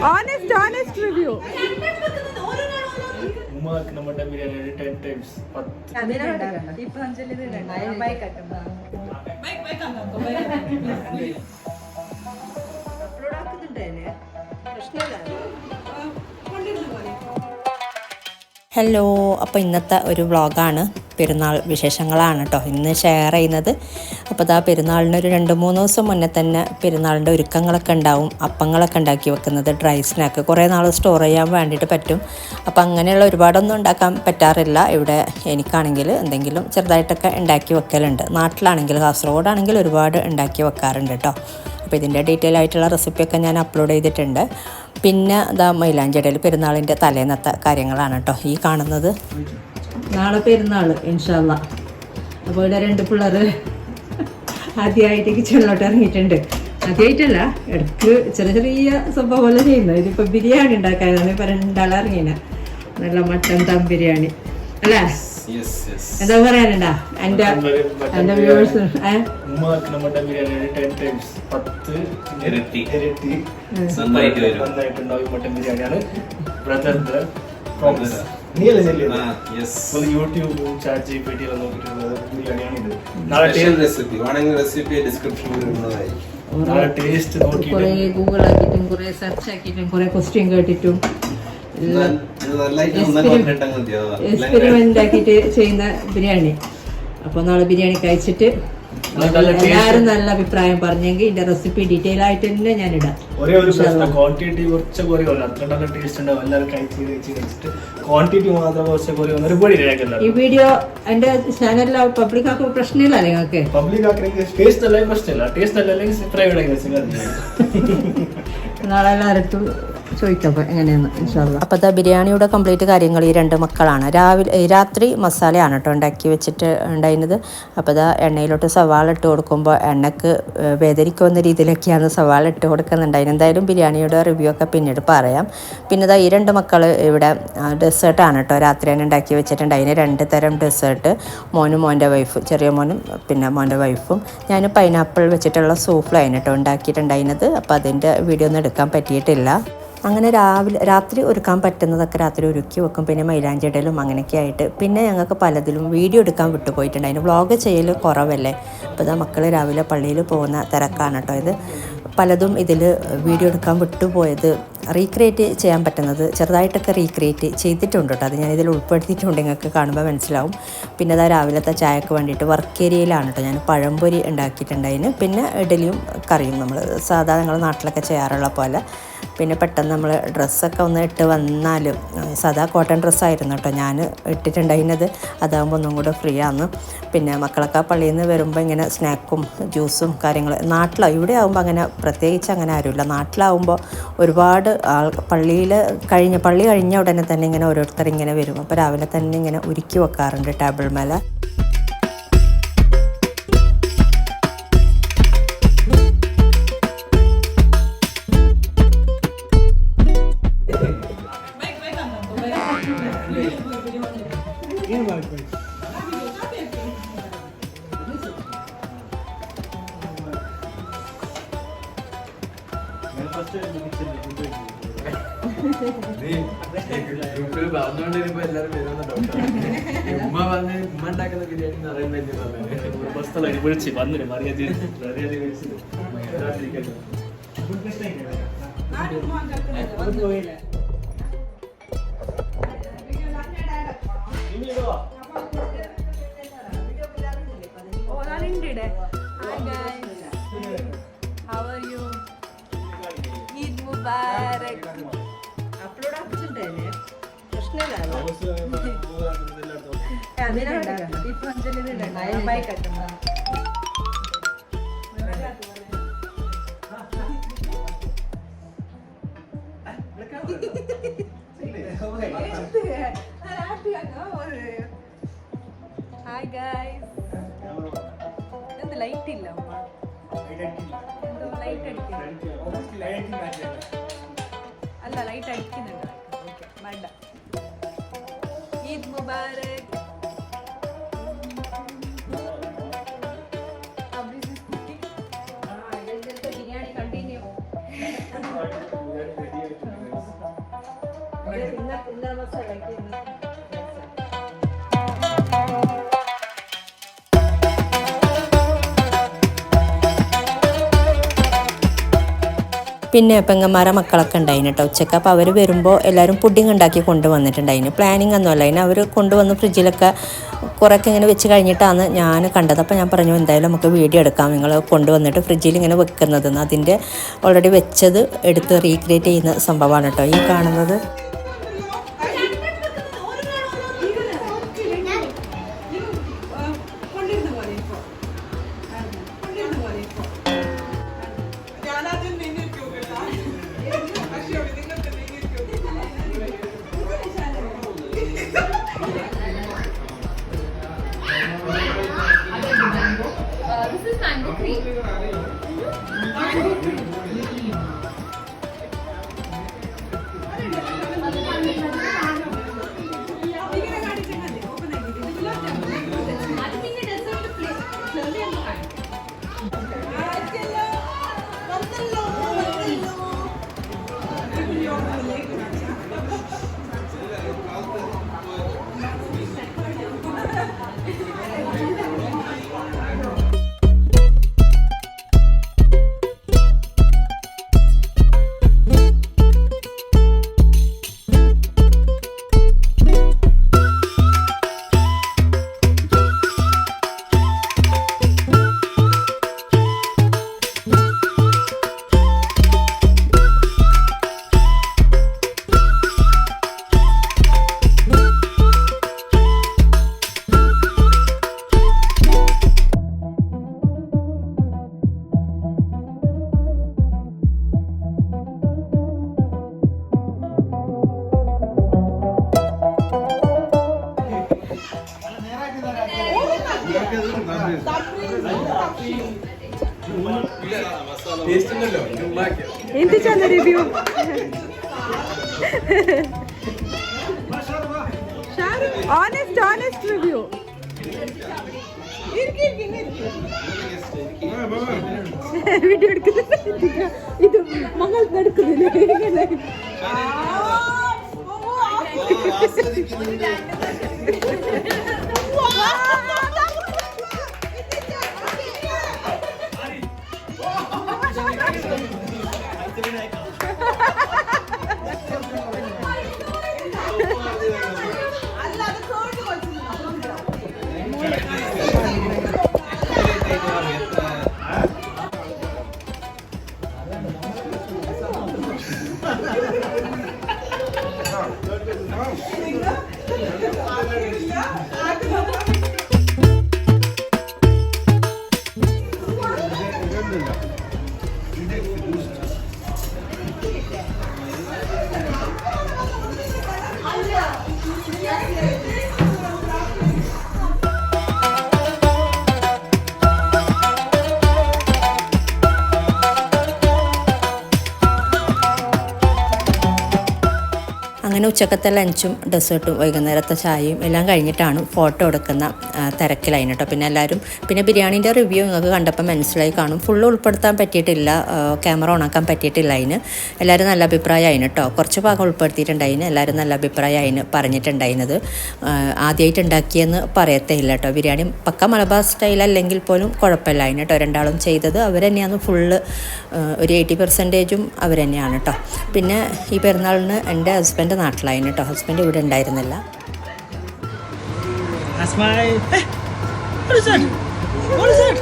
honest review. Mutton biryani 10 times 10 ഇപ്പൊ bike hello, അപ്പോൾ ഇന്നത്തെ ഒരു വ്ളോഗാണ്, പെരുന്നാൾ വിശേഷങ്ങളാണ് കേട്ടോ ഇന്ന് ഷെയർ ചെയ്യുന്നത്. അപ്പോൾ ഇതാ പെരുന്നാളിന് ഒരു 2-3 ദിവസം മുന്നേ തന്നെ പെരുന്നാളിൻ്റെ ഒരുക്കങ്ങളൊക്കെ ഉണ്ടാവും. അപ്പങ്ങളൊക്കെ ഉണ്ടാക്കി വെക്കുന്നത്, ഡ്രൈ സ്നാക്ക് കുറേ നാൾ സ്റ്റോർ ചെയ്യാൻ വേണ്ടിയിട്ട് പറ്റും. അപ്പോൾ അങ്ങനെയുള്ള ഒരുപാടൊന്നും ഉണ്ടാക്കാൻ പറ്റാറില്ല. ഇവിടെ എനിക്കാണെങ്കിൽ എന്തെങ്കിലും ചെറുതായിട്ടൊക്കെ ഉണ്ടാക്കി വെക്കലുണ്ട്. നാട്ടിലാണെങ്കിൽ കാസർഗോഡാണെങ്കിൽ ഒരുപാട് ഉണ്ടാക്കി വെക്കാറുണ്ട് കേട്ടോ. അപ്പോൾ ഇതിൻ്റെ ഡീറ്റെയിൽ ആയിട്ടുള്ള റെസിപ്പിയൊക്കെ ഞാൻ അപ്ലോഡ് ചെയ്തിട്ടുണ്ട്. പിന്നെ ഇതാ മൈലാഞ്ചിടയിൽ പെരുന്നാളിൻ്റെ തലേന്നത്തെ കാര്യങ്ങളാണ് കേട്ടോ ഈ കാണുന്നത്. നാളെ പെരുന്നാൾ ഇൻഷാ അല്ലാ. അപ്പോൾ ഇവിടെ 2 പിള്ളേർ ആദ്യമായിട്ട് കിച്ചണിലോട്ട് ഇറങ്ങിയിട്ടുണ്ട്. ആദ്യമായിട്ടല്ല, ഇടയ്ക്ക് ചെറിയ സംഭവം പോലെ ചെയ്യുന്നത്. ഇതിപ്പോൾ ബിരിയാണി ഉണ്ടാക്കാനാണ് ഇപ്പോൾ 2 ആൾ ഇറങ്ങിയത്. നല്ല മട്ടൻ ദം ബിരിയാണി അല്ലേ? എന്താ പറയാനുണ്ടാ എന്റെ വ്യൂവേഴ്സ്? മട്ടൻ ബിരിയാണി 10 times 10 ഇരട്ടി നന്നായിട്ടുണ്ടാവും. മട്ടൻ ബിരിയാണിയാണ് ബ്രദറിന്റെ പ്രോമിസ്. യൂട്യൂബ് ചാറ്റ് GPT നോക്കിയിട്ടുള്ളത് ബിരിയാണിയാണ് ഇത്. നാളെ ടേസ്റ്റ് നോക്കി കുറെ ഗൂഗിൾ ആക്കിയിട്ടും കുറെ സെർച്ച് ആക്കിയിട്ടും കുറെ ക്വസ്റ്റ്യൻ കേട്ടിട്ടും എക്സ്പെരിമെന്റ് ആക്കിയിട്ട് ചെയ്യുന്ന ബിരിയാണി. അപ്പോൾ നാളെ ബിരിയാണി കഴിച്ചിട്ട് എല്ലാവരും നല്ല അഭിപ്രായം പറഞ്ഞെങ്കിൽ ഇതിന്റെ റെസിപ്പി ഡീറ്റെയിൽ ആയിട്ട് തന്നെ ഞാൻ ഇടാം. ക്വാണ്ടിറ്റി കുറച്ച് കുറയുമല്ലോ, അത്ര നല്ല ടേസ്റ്റ് ഉണ്ടാവും. എല്ലാവരും കഴിച്ചിട്ട് ക്വാണ്ടിറ്റി മാത്രം കുറച്ച് കുറയുന്ന ഈ വീഡിയോ എന്റെ ചാനലിൽ പബ്ലിക് ആക്കുമ്പോൾ പ്രശ്നമില്ല നിങ്ങൾക്ക്? പബ്ലിക് ആക്കണമെങ്കിൽ ടേസ്റ്റ് അല്ല പ്രശ്നമില്ല, ടേസ്റ്റ് അല്ലെങ്കിൽ പ്രൈവറ്റ്. നാളെ എല്ലാവരും ചോദിക്കാം എങ്ങനെയാന്ന് ഇൻഷാല്ലാ. അപ്പോൾ അത് ബിരിയാണിയുടെ കംപ്ലീറ്റ് കാര്യങ്ങൾ ഈ 2 മക്കളാണ്. രാത്രി മസാലയാണ് കേട്ടോ ഉണ്ടാക്കി വെച്ചിട്ട് ഉണ്ടായിരുന്നത്. അപ്പോൾ ഇതാ എണ്ണയിലോട്ട് സവാള ഇട്ട് കൊടുക്കുമ്പോൾ എണ്ണക്ക് വേദനിക്കുന്ന രീതിയിലൊക്കെയാണ് സവാള ഇട്ട് കൊടുക്കുന്നുണ്ടായിരുന്നു. എന്തായാലും ബിരിയാണിയുടെ റിവ്യൂ ഒക്കെ പിന്നീട് പറയാം. പിന്നെ ഇതാ ഈ 2 മക്കൾ ഇവിടെ ഡെസേർട്ടാണ് കേട്ടോ രാത്രി തന്നെ ഉണ്ടാക്കി വെച്ചിട്ടുണ്ടായിരുന്നു. 2 തരം ഡെസേർട്ട്, മോനും മോൻ്റെ വൈഫും, ചെറിയ മോനും പിന്നെ മോൻ്റെ വൈഫും. ഞാൻ പൈനാപ്പിൾ വെച്ചിട്ടുള്ള സൂഫ്ലാണ് കേട്ടോ ഉണ്ടാക്കിയിട്ടുണ്ടായിരുന്നത്. അപ്പോൾ അതിൻ്റെ വീഡിയോ ഒന്നും എടുക്കാൻ പറ്റിയിട്ടില്ല. അങ്ങനെ രാത്രി ഒരുക്കാൻ പറ്റുന്നതൊക്കെ രാത്രി ഒരുക്കി വെക്കും. പിന്നെ മൈലാഞ്ചിടലും അങ്ങനെയൊക്കെ ആയിട്ട്. പിന്നെ ഞങ്ങൾക്ക് പലതിലും വീഡിയോ എടുക്കാൻ വിട്ടുപോയിട്ടുണ്ട്. അതിന് വ്ളോഗ് ചെയ്യൽ കുറവല്ലേ. അപ്പോൾ ഇതാ മക്കൾ രാവിലെ പള്ളിയിൽ പോകുന്ന തിരക്കാണ് കേട്ടോ ഇത്. പലതും ഇതിൽ വീഡിയോ എടുക്കാൻ വിട്ടുപോയത് റീക്രിയേറ്റ് ചെയ്യാൻ പറ്റുന്നത് ചെറുതായിട്ടൊക്കെ റീക്രിയേറ്റ് ചെയ്തിട്ടുണ്ട് കേട്ടോ. അത് ഞാനിതിൽ ഉൾപ്പെടുത്തിയിട്ടുണ്ട്, നിങ്ങൾക്ക് കാണുമ്പോൾ മനസ്സിലാവും. പിന്നെ അതാ രാവിലത്തെ ചായക്ക് വേണ്ടിയിട്ട് വർക്ക് ഏരിയയിലാണ് കേട്ടോ ഞാൻ പഴംപൊരി ഉണ്ടാക്കിയിട്ടുണ്ടായിന്. പിന്നെ ഇഡലിയും കറിയും നമ്മൾ സാധാരണ ഞങ്ങൾ നാട്ടിലൊക്കെ ചെയ്യാറുള്ള പോലെ. പിന്നെ പെട്ടെന്ന് നമ്മൾ ഡ്രസ്സൊക്കെ ഒന്ന് ഇട്ട് വന്നാലും സാധാ കോട്ടൺ ഡ്രസ്സായിരുന്നു കേട്ടോ ഞാൻ ഇട്ടിട്ടുണ്ടായിരുന്നത്. അതാകുമ്പോൾ ഒന്നും കൂടെ ഫ്രീ ആണ്. പിന്നെ മക്കളൊക്കെ പള്ളിയിൽ നിന്ന് വരുമ്പോൾ ഇങ്ങനെ സ്നാക്കും ജ്യൂസും കാര്യങ്ങൾ. ഇവിടെ ആകുമ്പോൾ അങ്ങനെ പ്രത്യേകിച്ച് അങ്ങനെ ആരുമില്ല. നാട്ടിലാവുമ്പോൾ ഒരുപാട് പള്ളി കഴിഞ്ഞ ഉടനെ തന്നെ ഇങ്ങനെ ഓരോരുത്തർ ഇങ്ങനെ വരും. അപ്പോൾ രാവിലെ തന്നെ ഇങ്ങനെ ഒരുക്കി വെക്കാറുണ്ട് ടേബിൾ മേലെ. വിളിച്ച് വന്നിട്ട് മറിയാതെ അപ്ലോഡ് ആക്കിയിട്ടുണ്ടല്ലേ? പ്രശ്നമില്ല. ഇപ്പൊ ബൈക്ക് ഹായ് ഗൈസ്. എന്ത് ലൈറ്റ് ഇല്ല ലൈറ്റ് അല്ല ലൈറ്റ് അടിക്കുന്നുണ്ട്. വേണ്ട. ഈദ് മുബാരക്. ബിരിയാണി കണ്ടിന്യൂ. പിന്നെ പെങ്ങന്മാരെ മക്കളൊക്കെ ഉണ്ടായിന് കേട്ടോ ഉച്ചക്ക്. അപ്പോൾ അവർ വരുമ്പോൾ എല്ലാവരും പുഡിങ് ഉണ്ടാക്കി കൊണ്ടുവന്നിട്ടുണ്ടായിന്. പ്ലാനിങ് ഒന്നുമല്ല, അതിന് അവർ കൊണ്ടുവന്ന് ഫ്രിഡ്ജിലൊക്കെ കുറേയൊക്കെ ഇങ്ങനെ വെച്ച് കഴിഞ്ഞിട്ടാണ് ഞാൻ കണ്ടത്. അപ്പോൾ ഞാൻ പറഞ്ഞു എന്തായാലും നമുക്ക് വീഡിയോ എടുക്കാം, നിങ്ങൾ കൊണ്ടുവന്നിട്ട് ഫ്രിഡ്ജിൽ ഇങ്ങനെ വെക്കുന്നതെന്ന്. അതിൻ്റെ ഓൾറെഡി വെച്ചത് എടുത്ത് റീക്രിയേറ്റ് ചെയ്യുന്ന സംഭവമാണ് കേട്ടോ ഈ കാണുന്നത്. This is mango cream. എന്തിച്ചാണ് റിവ്യൂ? Honest review. വീഡിയോ എടുക്കുന്നില്ല, ഇത് മകൾ നടക്കുന്നില്ല. അങ്ങനെ ഉച്ചക്കത്തെ ലഞ്ചും ഡെസേർട്ടും വൈകുന്നേരത്തെ ചായയും എല്ലാം കഴിഞ്ഞിട്ടാണ് ഫോട്ടോ എടുക്കുന്ന തിരക്കിലായി കേട്ടോ. പിന്നെ ബിരിയാണീൻ്റെ റിവ്യൂ നിങ്ങൾക്ക് കണ്ടപ്പോൾ മനസ്സിലായി കാണും. ഫുള്ള് ഉൾപ്പെടുത്താൻ പറ്റിയിട്ടില്ല, ക്യാമറ ഓണാക്കാൻ പറ്റിയിട്ടില്ല. അതിന് എല്ലാവരും നല്ല അഭിപ്രായമായിന് കേട്ടോ. കുറച്ച് ഭാഗം ഉൾപ്പെടുത്തിയിട്ടുണ്ടായിന്, എല്ലാവരും നല്ല അഭിപ്രായമായിന് പറഞ്ഞിട്ടുണ്ടായിരുന്നത്. ആദ്യമായിട്ട് ഉണ്ടാക്കിയെന്ന് പറയത്തേ ഇല്ല കേട്ടോ. ബിരിയാണി പക്ക മലബാർ സ്റ്റൈൽ അല്ലെങ്കിൽ പോലും കുഴപ്പമില്ലായിന് കേട്ടോ. രണ്ടാളും ചെയ്തത് അവർ തന്നെയാണ്. ഫുള്ള് ഒരു 80% അവർ തന്നെയാണ് കേട്ടോ. പിന്നെ ഈ പെരുന്നാളിന് എൻ്റെ ഹസ്ബൻഡ് നാട്ടിലായിന് കേട്ടോ. ഹസ്ബൻഡ് ഇവിടെ ഉണ്ടായിരുന്നില്ല. What is that?